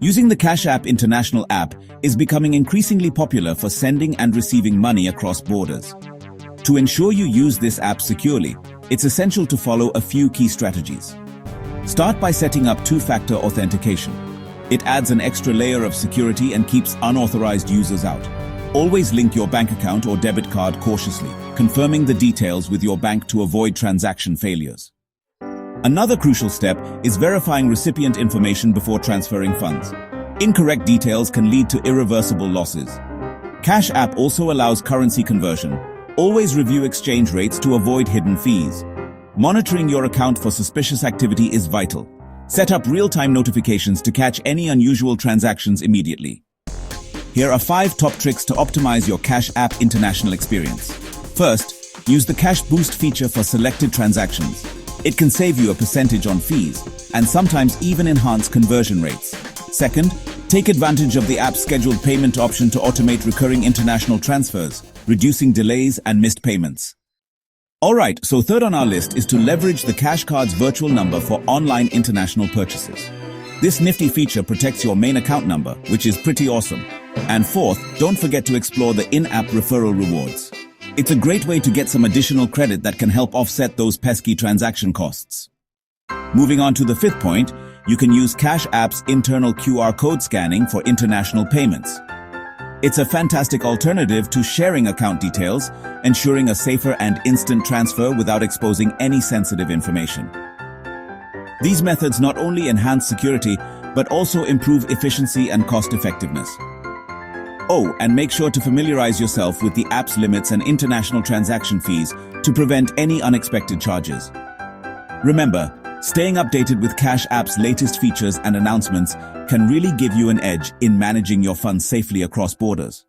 Using the Cash App International app is becoming increasingly popular for sending and receiving money across borders. To ensure you use this app securely, it's essential to follow a few key strategies. Start by setting up two-factor authentication. It adds an extra layer of security and keeps unauthorized users out. Always link your bank account or debit card cautiously, confirming the details with your bank to avoid transaction failures. Another crucial step is verifying recipient information before transferring funds. Incorrect details can lead to irreversible losses. Cash App also allows currency conversion. Always review exchange rates to avoid hidden fees. Monitoring your account for suspicious activity is vital. Set up real-time notifications to catch any unusual transactions immediately. Here are 5 top tricks to optimize your Cash App International experience. First, use the Cash Boost feature for selected transactions. It can save you a percentage on fees and sometimes even enhance conversion rates. Second, take advantage of the app's scheduled payment option to automate recurring international transfers, reducing delays and missed payments. Alright, so third on our list is to leverage the Cash Card's virtual number for online international purchases. This nifty feature protects your main account number, which is pretty awesome. And fourth, don't forget to explore the in-app referral rewards. It's a great way to get some additional credit that can help offset those pesky transaction costs. Moving on to the fifth point, you can use Cash App's internal QR code scanning for international payments. It's a fantastic alternative to sharing account details, ensuring a safer and instant transfer without exposing any sensitive information. These methods not only enhance security, but also improve efficiency and cost-effectiveness. Oh, and make sure to familiarize yourself with the app's limits and international transaction fees to prevent any unexpected charges. Remember, staying updated with Cash App's latest features and announcements can really give you an edge in managing your funds safely across borders.